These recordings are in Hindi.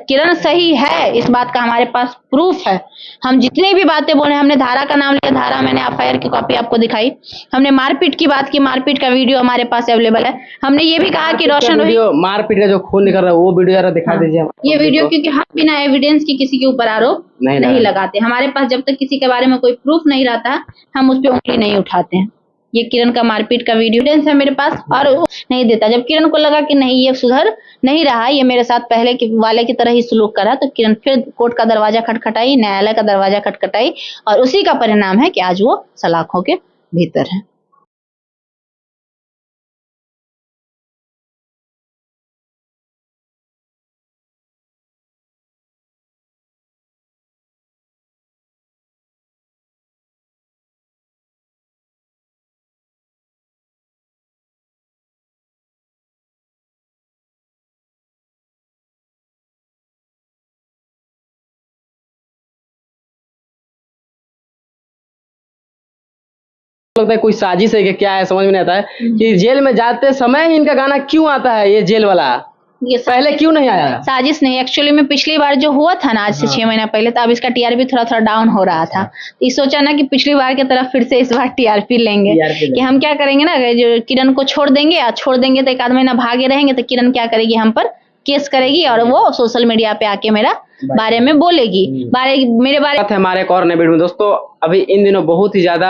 किरण सही है, इस बात का हमारे पास प्रूफ है। हम जितनी भी बातें बोले, हमने धारा का नाम लिया, धारा मैंने एफआईआर की कॉपी आपको दिखाई। हमने मारपीट की बात की, मारपीट का वीडियो हमारे पास अवेलेबल है। हमने ये भी कहा कि रोशन रोही मारपीट का जो खून निकल रहा है वो वीडियो जरा दिखा दीजिए। ये वीडियो, क्योंकि हम बिना एविडेंस की किसी के ऊपर आरोप नहीं लगाते। हमारे पास जब तक किसी के बारे में कोई प्रूफ नहीं रहता, हम उस पर उंगली नहीं उठाते हैं। ये किरण का मारपीट का वीडियो एविडेंस है मेरे पास, और नहीं देता। जब किरण को लगा कि नहीं ये सुधर नहीं रहा, ये मेरे साथ पहले वाले की तरह ही सलूक करा, तो किरण फिर कोर्ट का दरवाजा खटखटाई, न्यायालय का दरवाजा खटखटाई, और उसी का परिणाम है कि आज वो सलाखों के भीतर है। लगता है कोई साजिश है कि क्या है, समझ में नहीं आता है कि जेल में जाते समय ही इनका गाना क्यों आता है, ये जेल वाला ये पहले क्यों नहीं आया? साजिश नहीं, एक्चुअली में पिछली बार जो हुआ था ना, आज से 6 महीना पहले, तो अब इसका टीआरपी थोड़ा थोड़ा डाउन हो रहा था। तो इस सोचा ना कि पिछली बार की तरफ फिर से इस बार टीआरपी लेंगे कि हम क्या करेंगे ना, जो किरण को छोड़ देंगे, और छोड़ देंगे तो एक आध महीना भागे रहेंगे, तो किरण क्या करेगी, हम पर केस करेगी, और वो सोशल मीडिया पे आके मेरा बारे में बोलेगी, मेरे बारे हमारे एक और नए वीडियो में। दोस्तों, अभी इन दिनों बहुत ही ज्यादा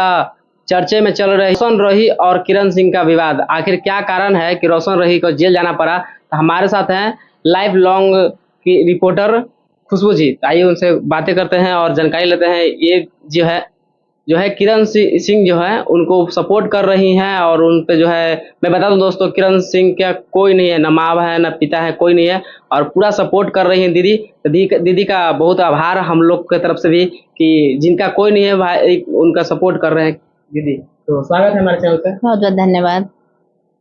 चर्चे में चल रहे रोशन रोही और किरण सिंह का विवाद। आखिर क्या कारण है कि रोशन रोही को जेल जाना पड़ा? तो हमारे साथ हैं लाइव लॉन्ग की रिपोर्टर खुशबू जी। आइए उनसे बातें करते हैं और जानकारी लेते हैं। ये जो है किरण सिंह जो है उनको सपोर्ट कर रही हैं, और उन पे जो है, मैं बता दूं दोस्तों, किरण सिंह का कोई नहीं है, न माँ है न पिता है, कोई नहीं है, और पूरा सपोर्ट कर रही हैं दीदी का बहुत आभार हम लोग की तरफ से भी कि जिनका कोई नहीं है भाई उनका सपोर्ट कर रहे हैं दीदी। तो स्वागत है हमारे चैनल पे। बहुत बहुत धन्यवाद।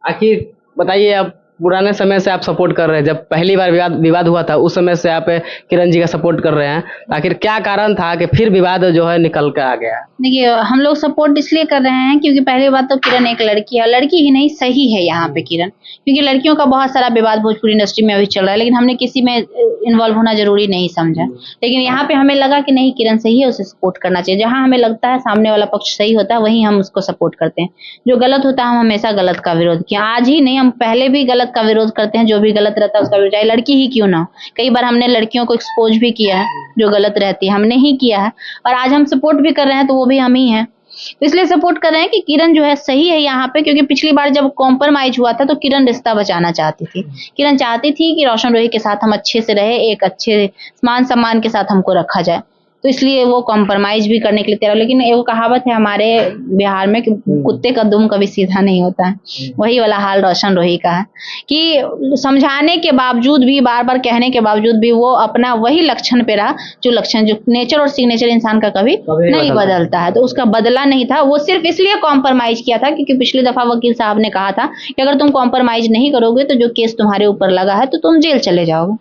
आखिर बताइए, आप पुराने समय से आप सपोर्ट कर रहे हैं, जब पहली बार विवाद हुआ था उस समय से आप किरण जी का सपोर्ट कर रहे हैं, आखिर क्या कारण था कि फिर विवाद जो है निकल कर आ गया? देखिए, हम लोग सपोर्ट इसलिए कर रहे हैं क्योंकि पहली बात तो किरण एक लड़की है, लड़की ही नहीं सही है यहाँ पे किरण, क्योंकि लड़कियों का बहुत सारा विवाद भोजपुरी इंडस्ट्री में अभी चल रहा है, लेकिन हमने किसी में इन्वॉल्व होना जरूरी नहीं समझा। लेकिन यहाँ पे हमें लगा कि नहीं, किरण सही है, उसे सपोर्ट करना चाहिए। जहाँ हमें लगता है सामने वाला पक्ष सही होता है, वहीं हम उसको सपोर्ट करते हैं। जो गलत होता है, हम हमेशा गलत का विरोध किया, आज ही नहीं, हम पहले भी गलत का विरोध करते हैं। जो भी गलत रहता है उसका विरोध, चाहे लड़की ही क्यों ना हो। कई बार हमने लड़कियों को एक्सपोज भी किया है, जो गलत रहती है हमने ही किया है, और आज हम सपोर्ट भी कर रहे हैं, तो वो भी हम ही हैं। तो इसलिए सपोर्ट कर रहे हैं कि किरण जो है सही है यहाँ पे, क्योंकि पिछली बार जब कॉम्प्रोमाइज हुआ था तो किरण रिश्ता बचाना चाहती थी। किरण चाहती थी कि रोशन रोही के साथ हम अच्छे से रहे, एक अच्छे मान सम्मान के साथ हमको रखा जाए, तो इसलिए वो कॉम्प्रोमाइज भी करने के लिए तैयार। लेकिन एक कहावत है हमारे बिहार में कि कुत्ते का दुम कभी सीधा नहीं होता है, वही वाला हाल रोशन रोही का है कि समझाने के बावजूद भी, बार बार कहने के बावजूद भी, वो अपना वही लक्षण पे रहा, जो लक्षण, जो नेचर और सिग्नेचर इंसान का कभी नहीं बदलता है। तो उसका बदला नहीं था, वो सिर्फ इसलिए कॉम्प्रोमाइज किया था क्योंकि पिछली दफा वकील साहब ने कहा था कि अगर तुम कॉम्प्रोमाइज नहीं करोगे तो जो केस तुम्हारे ऊपर लगा है तो तुम जेल चले जाओगे,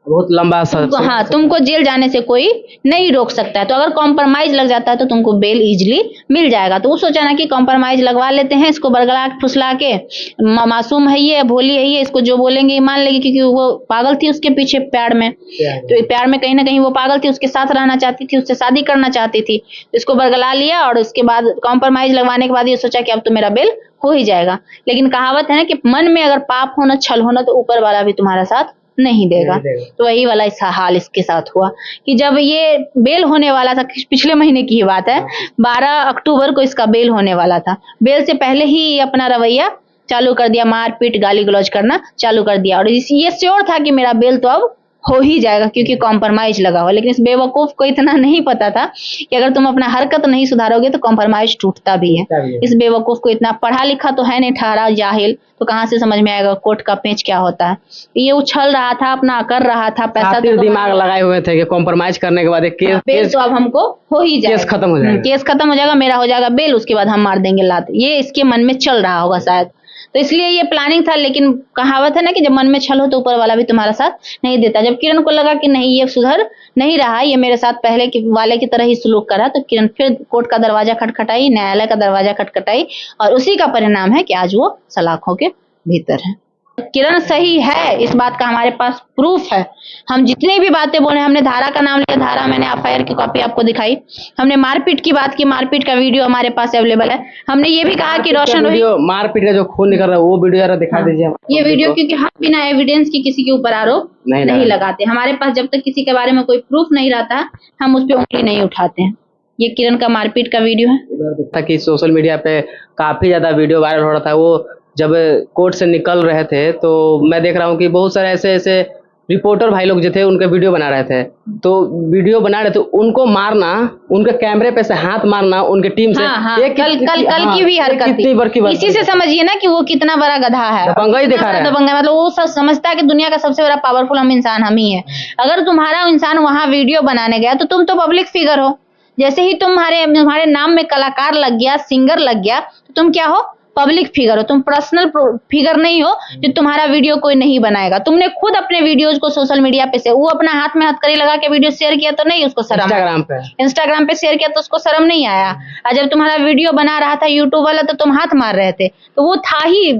बहुत लंबा हाँ, तुमको जेल जाने से कोई नहीं रोक सकता है। तो अगर कॉम्प्रोमाइज लग जाता है तो तुमको बेल इजीली मिल जाएगा। तो वो सोचा ना कि कॉम्प्रोमाइज लगवा लेते हैं, इसको बरगला फुसला के, मासूम है ये, भोली है ये, इसको जो बोलेंगे मान लेगी, क्योंकि वो पागल थी उसके पीछे प्यार में, तो प्यार में कहीं ना कहीं वो पागल थी, उसके साथ रहना चाहती थी, उससे शादी करना चाहती थी। तो इसको बरगला लिया, और उसके बाद कॉम्प्रोमाइज लगवाने के बाद ये सोचा कि अब तो मेरा बेल हो ही जाएगा। लेकिन कहावत है ना कि मन में अगर पाप होना, छल होना, तो ऊपर वाला भी तुम्हारा साथ नहीं देगा। तो वही वाला इस हाल इसके साथ हुआ कि जब ये बेल होने वाला था, पिछले महीने की ही बात है, 12 अक्टूबर को इसका बेल होने वाला था। बेल से पहले ही अपना रवैया चालू कर दिया, मारपीट गाली गलौज करना चालू कर दिया, और ये श्योर था कि मेरा बेल तो अब हो ही जाएगा क्योंकि कॉम्प्रोमाइज लगा हुआ। लेकिन इस बेवकूफ को इतना नहीं पता था कि अगर तुम अपना हरकत नहीं सुधारोगे तो कॉम्प्रोमाइज टूटता भी है। इस बेवकूफ को, इतना पढ़ा लिखा तो है नहीं, ठहरा जाहिल, तो कहाँ से समझ में आएगा कोर्ट का पेंच क्या होता है। ये उछल रहा था, अपना कर रहा था, पैसा तो दिमाग लगाए हुए थे कि कॉम्प्रोमाइज करने के बाद केस तो अब हमको हो ही जाएगा, केस खत्म हो जाएगा, केस खत्म हो जाएगा, मेरा हो जाएगा बेल, उसके बाद हम मार देंगे लात। ये इसके मन में चल रहा होगा शायद, तो इसलिए ये प्लानिंग था। लेकिन कहावत है ना कि जब मन में छल हो तो ऊपर वाला भी तुम्हारा साथ नहीं देता। जब किरण को लगा कि नहीं ये सुधर नहीं रहा, ये मेरे साथ पहले वाले की तरह ही सलूक करा, तो किरण फिर कोर्ट का दरवाजा खटखटाई, न्यायालय का दरवाजा खटखटाई, और उसी का परिणाम है कि आज वो सलाखों के भीतर है। किरण सही है, इस बात का हमारे पास प्रूफ है। हम जितनी भी बातें बोले, हमने धारा का नाम लिया, धारा मैंने एफआईआर की कॉपी आपको दिखाई। हमने मारपीट की बात की, मारपीट का वीडियो हमारे पास अवेलेबल है। हमने ये भी कहा कि रोशन रोही, वीडियो मारपीट का जो खून निकल रहा है वो वीडियो जरा दिखा दीजिए। ये वीडियो, क्योंकि हम बिना एविडेंस के किसी के ऊपर आरोप नहीं लगाते। हमारे पास जब तक किसी के बारे में कोई प्रूफ नहीं रहता, हम उस पर उंगली नहीं उठाते हैं। ये किरण का मारपीट का वीडियो है। था कि सोशल मीडिया पे काफी ज्यादा वीडियो वायरल हो रहा था। वो जब कोर्ट से निकल रहे थे तो मैं देख रहा हूँ कि बहुत सारे ऐसे ऐसे रिपोर्टर भाई लोग जो थे उनके वीडियो बना रहे थे। तो वीडियो बना रहे थे, उनको मारना, उनके कैमरे पे से हाथ मारना उनके टीम से। हाँ, कल की भी हरकत थी। इसी से समझिए ना कि वो कितना बड़ा गधा है, दबंगई दिखा रहा है। दबंगा मतलब वो सब समझता है कि दुनिया का सबसे बड़ा पावरफुल हम इंसान हम ही है। अगर तुम्हारा इंसान वहां वीडियो बनाने गया तो तुम तो पब्लिक फिगर हो। जैसे ही तुम्हारे नाम में कलाकार लग गया, सिंगर लग गया, तो तुम क्या हो? पब्लिक फिगर हो। तुम पर्सनल फिगर नहीं हो जो तुम्हारा वीडियो कोई नहीं बनाएगा। तुमने खुद अपने वीडियोज को सोशल मीडिया पे से, वो अपना हाथ में हथकड़ी लगा के वीडियो शेयर किया तो नहीं उसको शर्म? इंस्टाग्राम पे शेयर किया तो उसको शर्म नहीं आया? और जब तुम्हारा वीडियो बना रहा था यूट्यूब वाला तो तुम हाथ मार रहे थे। तो वो था ही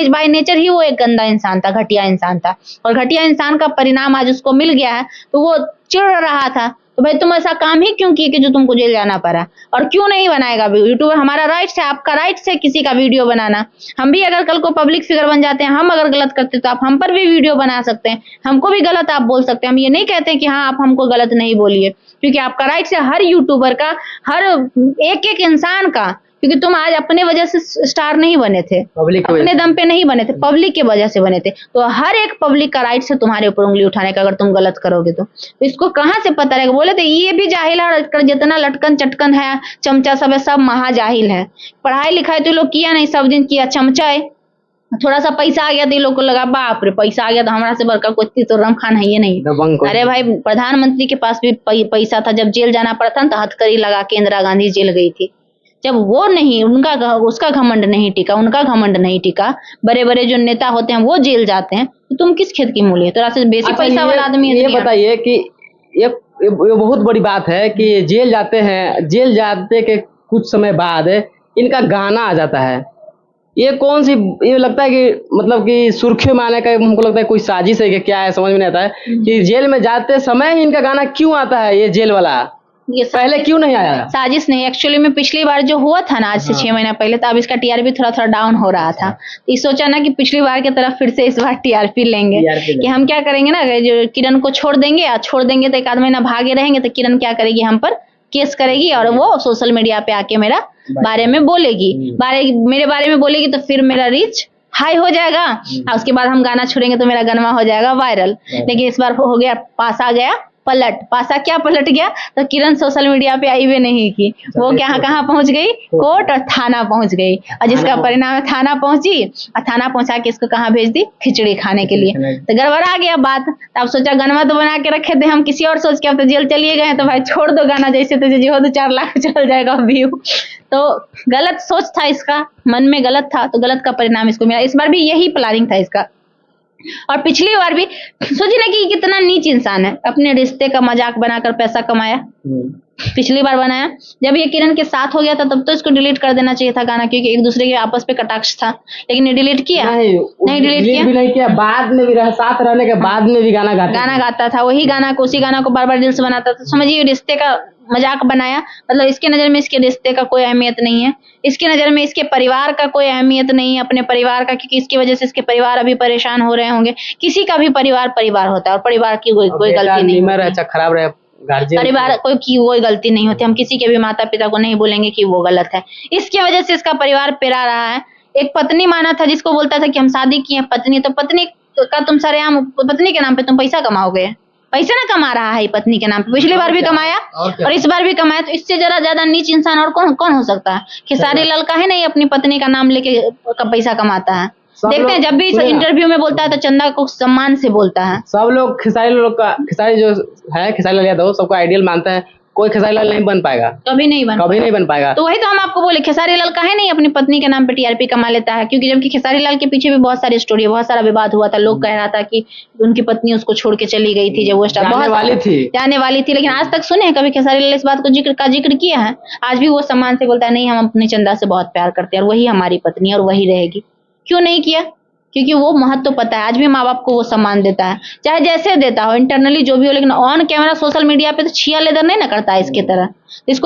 बाय नेचर ही वो एक गंदा इंसान था, घटिया इंसान था। और घटिया इंसान का परिणाम आज उसको मिल गया है, तो वो चिढ़ रहा था। तो भाई तुम ऐसा काम ही क्यों किए कि जो तुमको जेल जाना पड़ा? और क्यों नहीं बनाएगा यूट्यूबर? हमारा राइट्स है, आपका राइट्स है किसी का वीडियो बनाना। हम भी अगर कल को पब्लिक फिगर बन जाते हैं, हम अगर गलत करते तो आप हम पर भी वीडियो बना सकते हैं, हमको भी गलत आप बोल सकते हैं। हम ये नहीं कहते कि हाँ आप हमको गलत नहीं बोलिए, क्योंकि आपका राइट्स है हर यूट्यूबर का, हर एक एक इंसान का। क्योंकि तुम आज अपने वजह से स्टार नहीं बने थे, अपने दम पे नहीं बने थे, पब्लिक के वजह से बने थे। तो हर एक पब्लिक का राइट है तुम्हारे ऊपर उंगली उठाने का, अगर तुम गलत करोगे तो इसको कहाँ से पता रहेगा? बोले थे ये भी जाहिल है, जितना लटकन चटकन है, चमचा सब है, सब महाजाहिल है। पढ़ाई लिखाई तो लोग किया नहीं, सब दिन किया चमचा है। थोड़ा सा पैसा आ गया तो लोग को लगा बाप रे पैसा आ गया तो हमारा से बड़का कोई तो रमखान है ये नहीं। अरे भाई प्रधानमंत्री के पास भी पैसा था, जब जेल जाना पड़ा था तो हथकड़ी लगा के इंदिरा गांधी जेल गई थी। जब वो नहीं, उसका घमंड नहीं टिका, उनका घमंड नहीं टिका, बड़े बड़े जो नेता होते हैं वो जेल जाते हैं, तो तुम किस खेत की मूली है? तो रास्ते बेसी पैसा वाला आदमी है। ये बताइए कि ये बहुत बड़ी बात है कि जेल जाते हैं, जेल जाते के कुछ समय बाद इनका गाना आ जाता है। ये कौन सी, ये लगता है कि मतलब कि सुर्खियों में आने का हमको लगता है कोई साजिश है कि क्या है, समझ में नहीं आता है कि जेल में जाते समय ही इनका गाना क्यों आता है? ये जेल वाला ये पहले क्यों नहीं आया? साजिश नहीं, एक्चुअली में पिछली बार जो हुआ था ना, आज से 6 महीना पहले, तो अब इसका टीआरपी थोड़ा थोड़ा डाउन हो रहा था। तो सोचा ना कि पिछली बार की तरफ फिर से इस बार टीआरपी लेंगे कि हम क्या करेंगे ना, जो किरण को छोड़ देंगे तो एक आध महीना भागे रहेंगे तो किरण क्या करेगी, हम पर केस करेगी और वो सोशल मीडिया पे आके मेरा बारे में बोलेगी, मेरे बारे में बोलेगी, तो फिर मेरा रीच हाई हो जाएगा और उसके बाद हम गाना छोड़ेंगे तो मेरा गनमा हो जाएगा वायरल। लेकिन इस बार हो गया, पास आ गया पलट। पासा क्या पलट गया? तो किरण सोशल मीडिया पे आई भी नहीं की, वो कहाँ पहुंच गई? कोर्ट और थाना पहुंच गई, और जिसका परिणाम है थाना पहुंची, और थाना पहुंचा के इसको कहाँ भेज दी? खिचड़ी खाने के लिए। तो गड़बड़ा गया बात। तो अब सोचा गनमा तो बना के रखे थे हम, किसी और सोच के, अब तो जेल चलिए गए तो भाई छोड़ दो गाना, जैसे तैसे जो हो 4 लाख चल जाएगा व्यू। तो गलत सोच था इसका, मन में गलत था, तो गलत का परिणाम इसको मिला। इस बार भी यही प्लानिंग था इसका। और पिछली बार भी सोचिए ना कि कितना नीच इंसान है, अपने रिश्ते का मजाक बनाकर पैसा कमाया। पिछली बार बनाया, जब ये किरण के साथ हो गया था तब तो इसको डिलीट कर देना चाहिए था गाना, क्योंकि एक दूसरे के आपस पे कटाक्ष था। लेकिन ये डिलीट किया नहीं, डिलीट किया। बाद में भी साथ रहने के बाद में भी गाना गाता था, वही गाना को, उसी गाना को बार बार दिल से बनाता था। समझिए रिश्ते का मजाक बनाया, मतलब इसके नजर में इसके रिश्ते का कोई अहमियत नहीं है, इसके नजर में इसके परिवार का कोई अहमियत नहीं है, अपने परिवार का, क्योंकि इसकी वजह से इसके परिवार अभी परेशान हो रहे होंगे। किसी का भी परिवार होता है और परिवार की कोई गलती नहीं, खराब रहे परिवार कोई की कोई गलती नहीं होती। हम किसी के भी माता पिता को नहीं बोलेंगे कि वो गलत है, इसकी वजह से इसका परिवार पेरा रहा है। एक पत्नी माना था जिसको बोलता था कि हम शादी किए पत्नी, तो पत्नी का तुम सरेआम पत्नी के नाम पे तुम पैसा कमाओगे, पैसा ना कमा रहा है पत्नी के नाम पे। पिछली बार भी कमाया और इस बार भी कमाया, तो इससे जरा ज्यादा नीच इंसान और कौन हो सकता है? खेसारी लाल का है नहीं अपनी पत्नी का नाम लेके पैसा कमाता है। देखते हैं जब भी इस इंटरव्यू में बोलता है तो चंदा को सम्मान से बोलता है। सब लोग खेसारी जो है, खेसारी लाल यादव सबको आइडियल मानते हैं, कोई खेसारी लाल नहीं बन पाएगा, कभी नहीं बन पाएगा। तो वही तो हम आपको बोले, खेसारी लाल काहे नहीं अपनी पत्नी के नाम पे टीआरपी कमा लेता है? क्योंकि जबकि खेसारी लाल के पीछे भी बहुत सारी स्टोरी है, बहुत सारा विवाद हुआ था। लोग कह रहा था कि उनकी पत्नी उसको छोड़ के चली गई थी जब वो स्टार जाने वाली थी, लेकिन आज तक सुने कभी खेसारी लाल इस बात को जिक्र किया है? आज भी वो सम्मान से बोलता है नहीं हम अपनी चंदा से बहुत प्यार करते हैं और वही हमारी पत्नी और वही रहेगी। क्यों नहीं किया? क्योंकि वो महत्व पता है, आज भी माँ बाप को वो सम्मान देता है, चाहे जैसे देता हो, इंटरनली जो भी हो, लेकिन ऑन कैमरा सोशल मीडिया पे तो छिया लेदर नहीं ना करता है इसके तरह। इसको